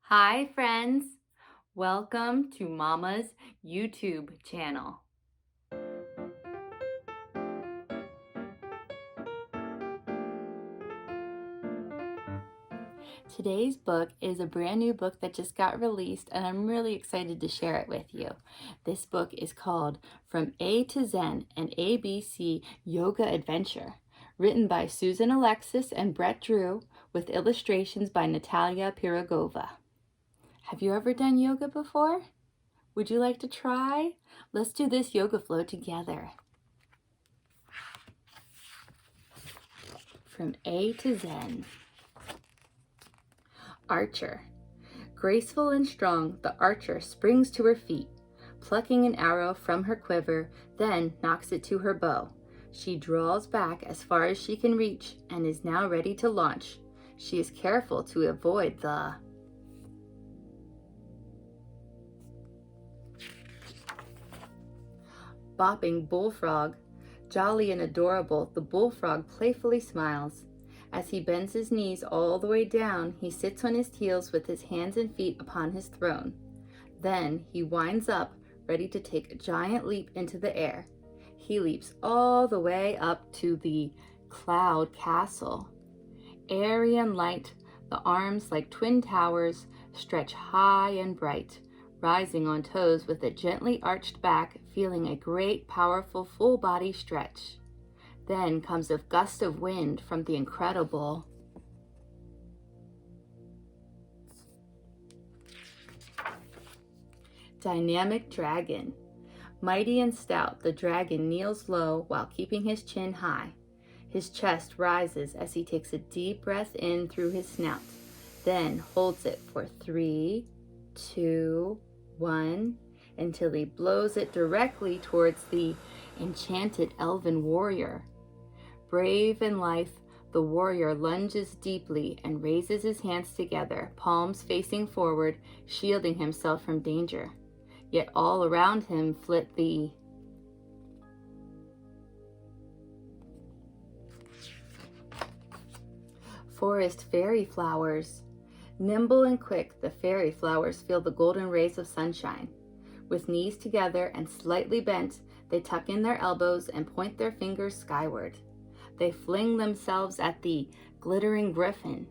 Hi friends, welcome to Mama's YouTube channel. Today's book is a brand new book that just got released and I'm really excited to share it with you. This book is called From A to Zen, an ABC Yoga Adventure, written by Susan Alexis and Brett Drew with illustrations by Natalia Pirogova. Have you ever done yoga before? Would you like to try? Let's do this yoga flow together. From A to Zen. Archer. Graceful and strong, the archer springs to her feet, plucking an arrow from her quiver, then knocks it to her bow. She draws back as far as she can reach and is now ready to launch. She is careful to avoid the bopping bullfrog. Jolly and adorable, the bullfrog playfully smiles. As he bends his knees all the way down, he sits on his heels with his hands and feet upon his throne. Then he winds up, ready to take a giant leap into the air. He leaps all the way up to the cloud castle. Airy and light, the arms like twin towers stretch high and bright, rising on toes with a gently arched back, feeling a great, powerful, full body stretch. Then comes a gust of wind from the incredible dynamic dragon. Mighty and stout, the dragon kneels low while keeping his chin high. His chest rises as he takes a deep breath in through his snout, then holds it for 3, 2, 1, until he blows it directly towards the enchanted elven warrior. Brave in life, the warrior lunges deeply and raises his hands together, palms facing forward, shielding himself from danger. Yet all around him flit the forest fairy flowers. Nimble and quick, the fairy flowers feel the golden rays of sunshine. With knees together and slightly bent, they tuck in their elbows and point their fingers skyward. They fling themselves at the glittering griffin.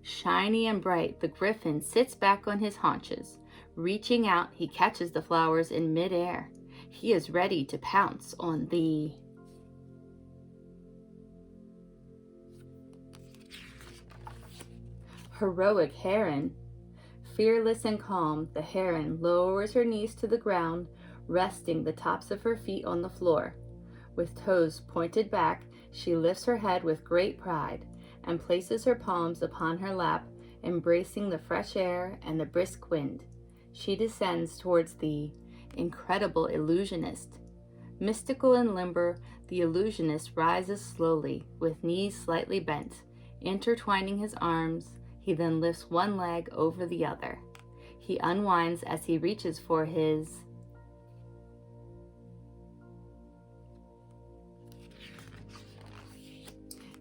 Shiny and bright, the griffin sits back on his haunches. Reaching out, he catches the flowers in midair. He is ready to pounce on the heroic heron. Fearless and calm, the heron lowers her knees to the ground, resting the tops of her feet on the floor. With toes pointed back, she lifts her head with great pride and places her palms upon her lap, embracing the fresh air and the brisk wind. She descends towards the incredible illusionist. Mystical and limber, the illusionist rises slowly, with knees slightly bent. Intertwining his arms, he then lifts one leg over the other. He unwinds as he reaches for his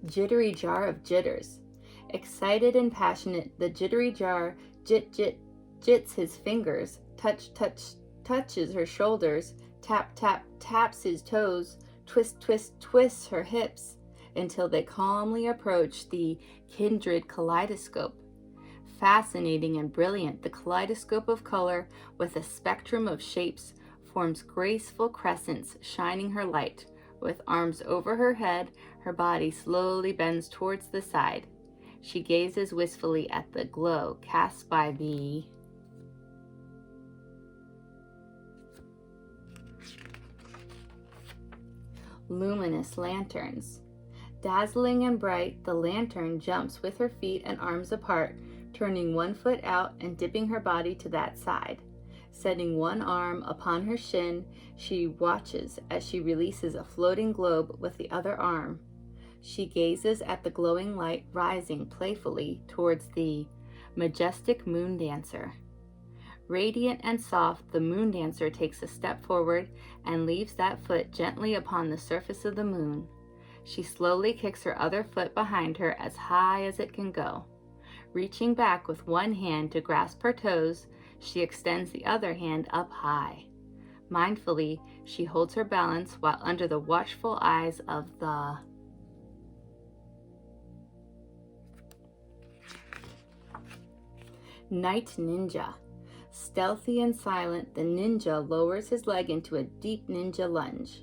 jittery jar of jitters. Excited and passionate, the jittery jar jits his fingers, touches her shoulders, taps his toes, twists her hips, until they calmly approach the kindred kaleidoscope. Fascinating and brilliant, the kaleidoscope of color with a spectrum of shapes forms graceful crescents shining her light. With arms over her head, her body slowly bends towards the side. She gazes wistfully at the glow cast by the luminous lanterns. Dazzling and bright, the lantern jumps with her feet and arms apart, turning one foot out and dipping her body to that side. Setting one arm upon her shin, she watches as she releases a floating globe with the other arm. She gazes at the glowing light rising playfully towards the majestic moon dancer. Radiant and soft, the moon dancer takes a step forward and leaves that foot gently upon the surface of the moon. She slowly kicks her other foot behind her as high as it can go. Reaching back with one hand to grasp her toes, she extends the other hand up high. Mindfully, she holds her balance while under the watchful eyes of the Night Ninja. Stealthy and silent, the ninja lowers his leg into a deep ninja lunge.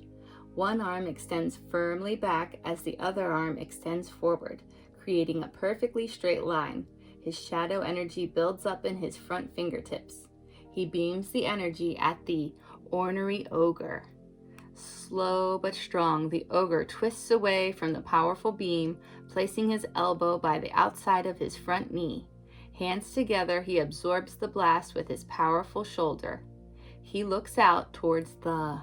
One arm extends firmly back as the other arm extends forward, creating a perfectly straight line. His shadow energy builds up in his front fingertips. He beams the energy at the ornery ogre. Slow but strong, the ogre twists away from the powerful beam, placing his elbow by the outside of his front knee. Hands together, he absorbs the blast with his powerful shoulder. He looks out towards the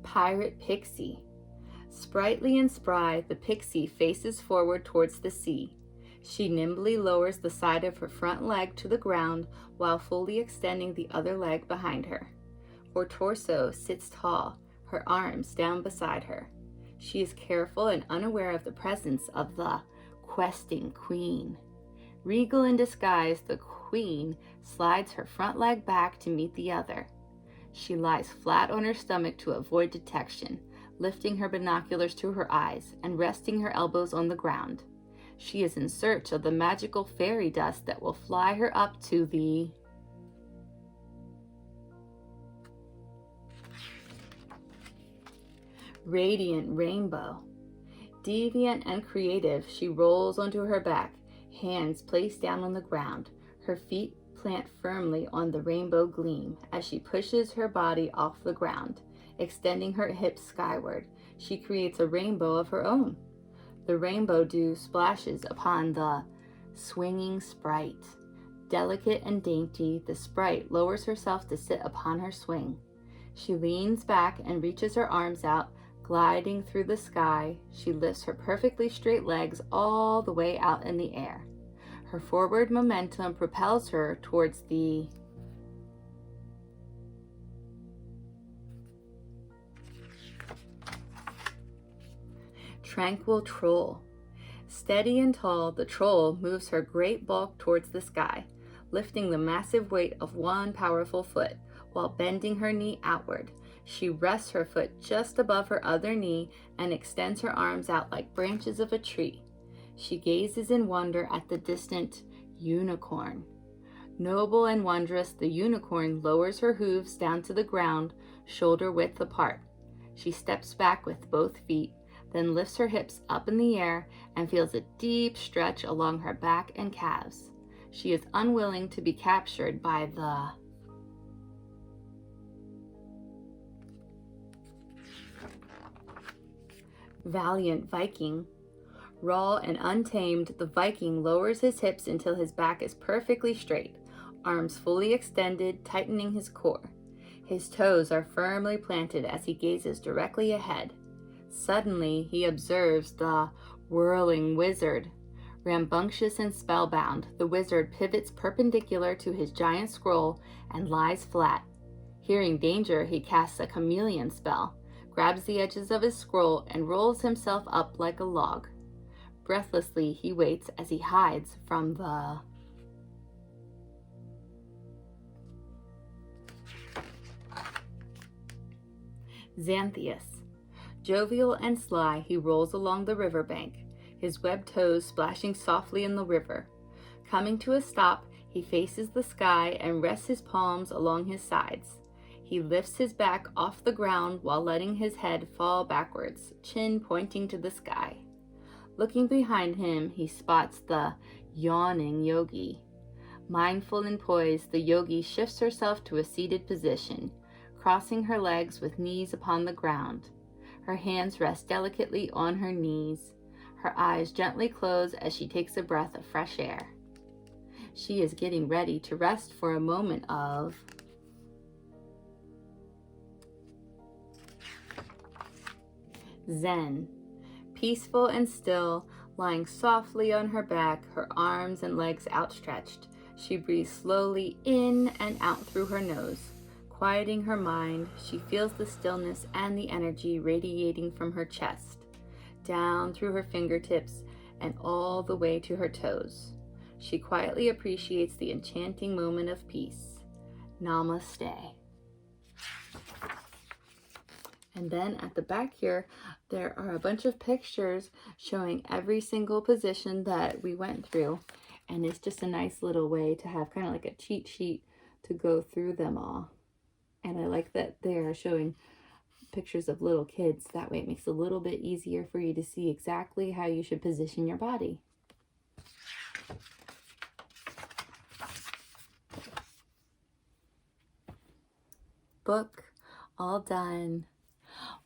pirate Pixie. Sprightly and spry, the Pixie faces forward towards the sea. She nimbly lowers the side of her front leg to the ground while fully extending the other leg behind her. Her torso sits tall, her arms down beside her. She is careful and unaware of the presence of the questing queen. Regal in disguise, the queen slides her front leg back to meet the other. She lies flat on her stomach to avoid detection, lifting her binoculars to her eyes and resting her elbows on the ground. She is in search of the magical fairy dust that will fly her up to the radiant rainbow. Deviant and creative, she rolls onto her back, hands placed down on the ground. Her feet plant firmly on the rainbow gleam as she pushes her body off the ground, extending her hips skyward. She creates a rainbow of her own. The rainbow dew splashes upon the swinging sprite. Delicate and dainty, the sprite lowers herself to sit upon her swing. She leans back and reaches her arms out, gliding through the sky. She lifts her perfectly straight legs all the way out in the air. Her forward momentum propels her towards the Tranquil Troll. Steady and tall, the troll moves her great bulk towards the sky, lifting the massive weight of one powerful foot while bending her knee outward. She rests her foot just above her other knee and extends her arms out like branches of a tree. She gazes in wonder at the distant unicorn. Noble and wondrous, the unicorn lowers her hooves down to the ground, shoulder width apart. She steps back with both feet, then lifts her hips up in the air and feels a deep stretch along her back and calves. She is unwilling to be captured by the valiant Viking. Raw and untamed, the Viking lowers his hips until his back is perfectly straight, arms fully extended, tightening his core. His toes are firmly planted as he gazes directly ahead. Suddenly, he observes the whirling wizard. Rambunctious and spellbound, the wizard pivots perpendicular to his giant scroll and lies flat. Hearing danger, he casts a chameleon spell, grabs the edges of his scroll, and rolls himself up like a log. Breathlessly, he waits as he hides from the Xanthias. Jovial and sly, he rolls along the riverbank, his webbed toes splashing softly in the river. Coming to a stop, he faces the sky and rests his palms along his sides. He lifts his back off the ground while letting his head fall backwards, chin pointing to the sky. Looking behind him, he spots the yawning Yogi. Mindful and poised, the Yogi shifts herself to a seated position, crossing her legs with knees upon the ground. Her hands rest delicately on her knees. Her eyes gently close as she takes a breath of fresh air. She is getting ready to rest for a moment of Zen. Peaceful and still, lying softly on her back, her arms and legs outstretched, she breathes slowly in and out through her nose. Quieting her mind, she feels the stillness and the energy radiating from her chest. down through her fingertips and all the way to her toes. She quietly appreciates the enchanting moment of peace. Namaste. And then at the back here, there are a bunch of pictures showing every single position that we went through. And it's just a nice little way to have kind of like a cheat sheet to go through them all. And I like that they are showing pictures of little kids. That way it makes it a little bit easier for you to see exactly how you should position your body. Book all done.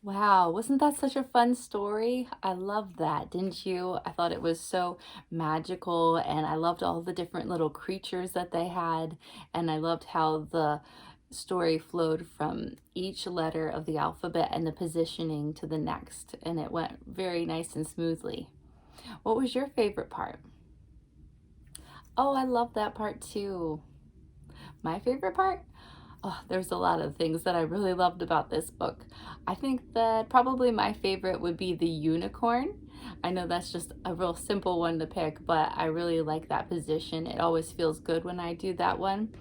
Wow, wasn't that such a fun story? I loved that, didn't you? I thought it was so magical, and I loved all the different little creatures that they had, and I loved how the story flowed from each letter of the alphabet and the positioning to the next, and it went very nice and smoothly. What was your favorite part? Oh, I love that part too. My favorite part? Oh, there's a lot of things that I really loved about this book. I think that probably my favorite would be the unicorn. I know that's just a real simple one to pick, but I really like that position. It always feels good when I do that one.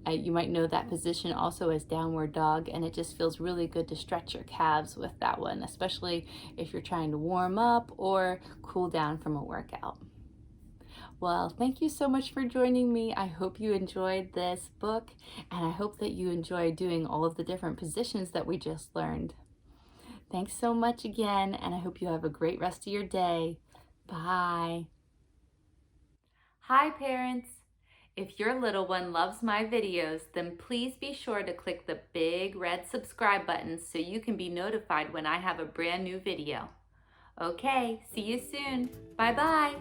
You might know that position also as downward dog, and it just feels really good to stretch your calves with that one, especially if you're trying to warm up or cool down from a workout. Well, thank you so much for joining me. I hope you enjoyed this book, and I hope that you enjoyed doing all of the different positions that we just learned. Thanks so much again, and I hope you have a great rest of your day. Bye. Hi, parents. If your little one loves my videos, then please be sure to click the big red subscribe button so you can be notified when I have a brand new video. Okay, see you soon. Bye-bye.